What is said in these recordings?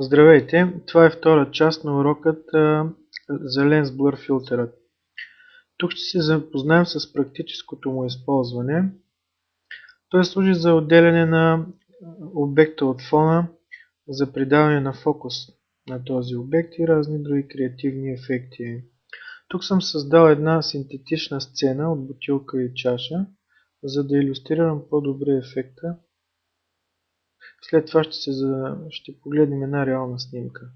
Здравейте! Това е втора част на урокът за Lens Blur филтъра. Тук ще се запознаем с практическото му използване. Той служи за отделяне на обекта от фона, за придаване на фокус на този обект и разни други креативни ефекти. Тук съм създал една синтетична сцена от бутилка и чаша, за да илюстрирам по-добре ефекта. След това ще погледнем една реална снимка.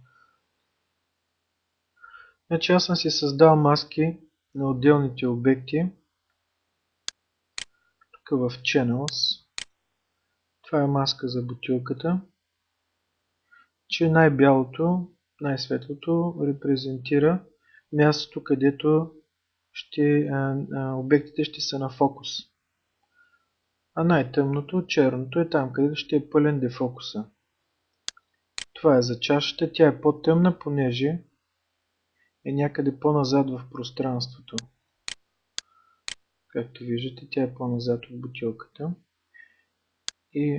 Значи аз съм си създал маски на отделните обекти. Тук в Channels. Това е маска за бутилката. Че най-бялото, най-светлото репрезентира мястото, където обектите ще са на фокус. А най-тъмното, черното, е там, където ще е пълен дефокуса. Това е за чашата. Тя е по-тъмна, понеже е някъде по-назад в пространството. Както виждате, тя е по-назад от бутилката. И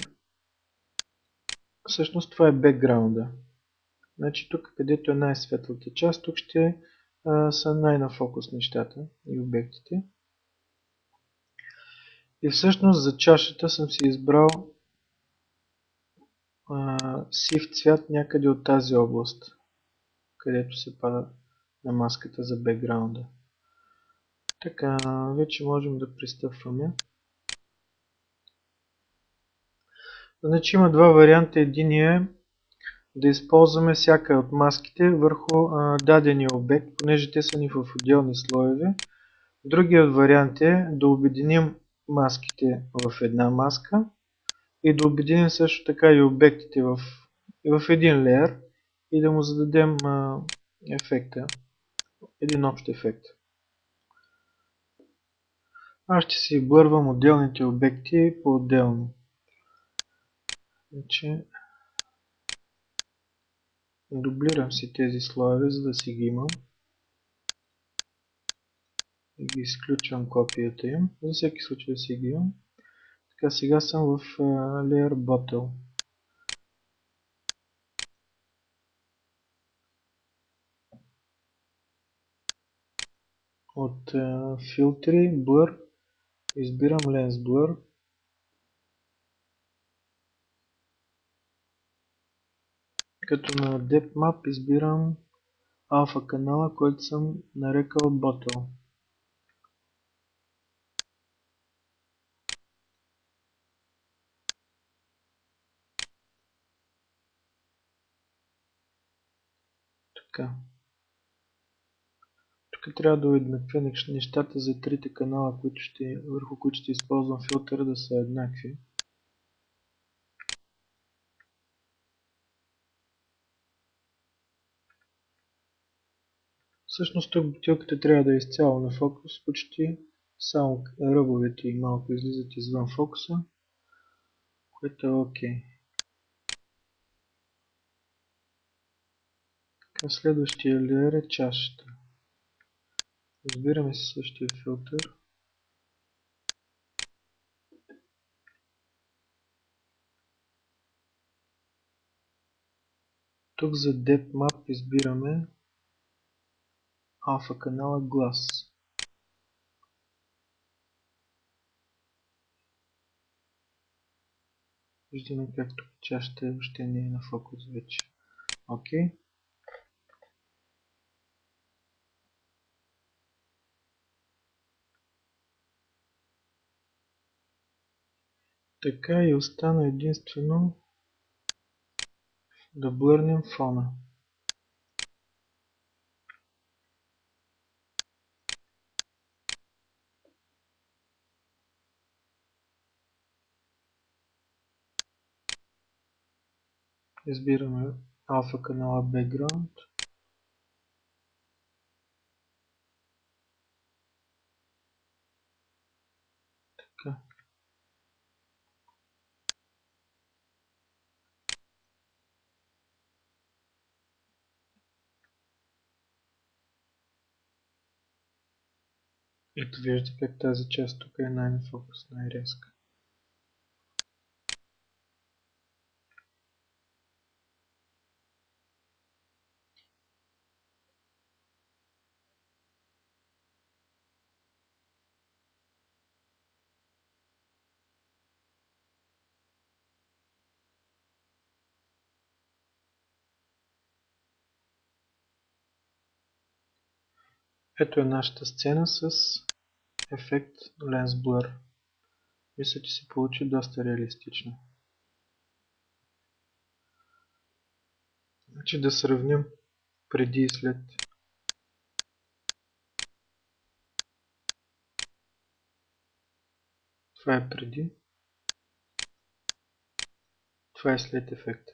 всъщност това е бекграунда. Значи тук, където е най-светлата част, тук ще са най-на фокус нещата и обектите. И всъщност за чашата съм си избрал сив цвят някъде от тази област, където се пада на маската за бекграунда. Така, вече можем да пристъпваме. Значи има два варианта. Единият е да използваме всяка от маските върху дадения обект, понеже те са ни в отделни слоеве. Другият вариант е да обединим маските в една маска и да обединим също така и обектите в един леер и да му зададем ефекта, един общ ефект. Аз ще си блървам отделните обекти по-отделно. Значи, дублирам си тези слоеве, за да си ги имам. И ги изключвам копията им, за всеки случай да си ги имам. Така, сега съм в Layer Bottle. От филтри, Blur, избирам Lens Blur. Като на Depth Map избирам алфа канала, който съм нарекал Bottle. Така. Тук трябва да уеднаквя нещата за трите канала, върху които ще използвам филтъра, да са еднакви. Всъщност тук бутилката трябва да е изцяло на фокус, почти само ръбовете и малко излизат извън фокуса, което е окей. Следващия леер е чашата. Избираме си същия филтър. Тук за Depth Map избираме алфа канала Glass. Виждаме как тук чашата въобще не е на фокус вече. Окей. Така и остана единствено да блърнем фона. Избираме алфа канала Background. Така. Ето виждате как тази част тук е най-на фокус, най-резка. Ето е нашата сцена с ефект Lens Blur. Мисля, че се получи доста реалистично. Значи да сравним преди и след. Това е преди. Това е след ефекта.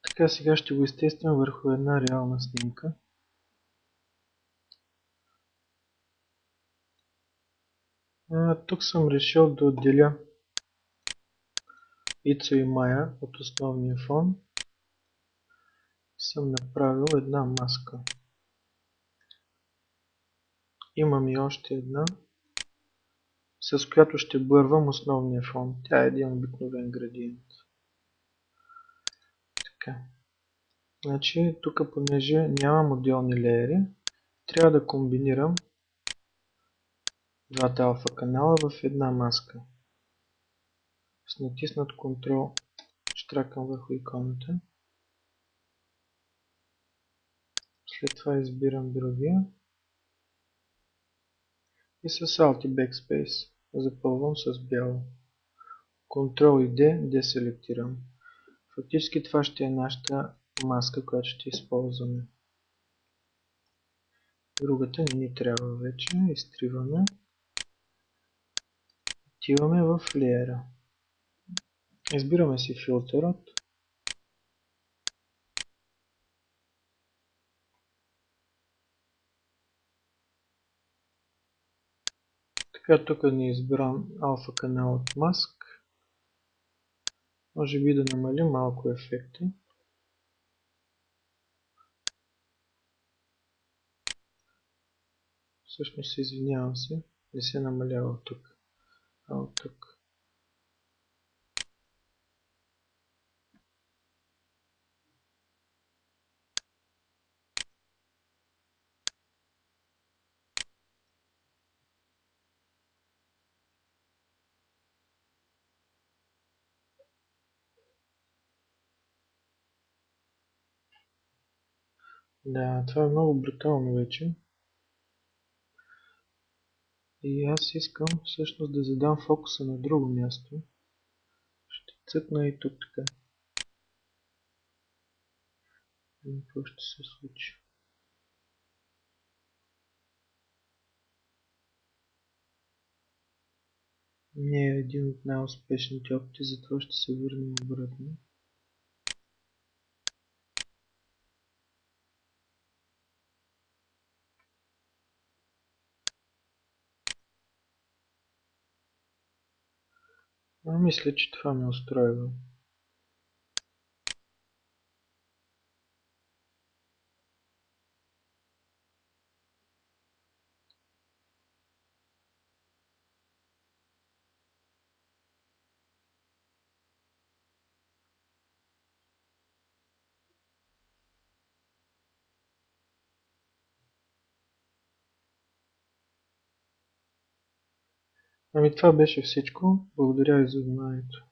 Така, сега ще го изтествам върху една реална снимка. Тук съм решил да отделя Ицо и Майя от основния фон. Съм направил една маска. Имам и още една, с която ще блървам основния фон. Тя е един обикновен градиент. Така. Значи, тук понеже нямам отделни леери, трябва да комбинирам двата алфа канала в една маска. С натиснат Ctrl щракам върху иконата. След това избирам другия. И с Alt и Backspace запълвам с бяло. Ctrl и D деселектирам. Фактически това ще е нашата маска, която ще използваме. Другата не ни трябва вече. Изтриваме. Отиваме в леера. Избираме си филтърът. Така, тук ни избирам алфа канал от маск. Може би да намалим малко ефекта. Всъщност, извинявам се, не се намалява от тук, а от тук. Да, това е много брутално вече. И аз искам всъщност да задам фокуса на друго място. Ще цъкна и тук така. Какво ще се случи? Не е един от най-успешните опити, затова ще се върнем обратно. Мисля, че това ме устройва. Това беше всичко. Благодаря ви за вниманието.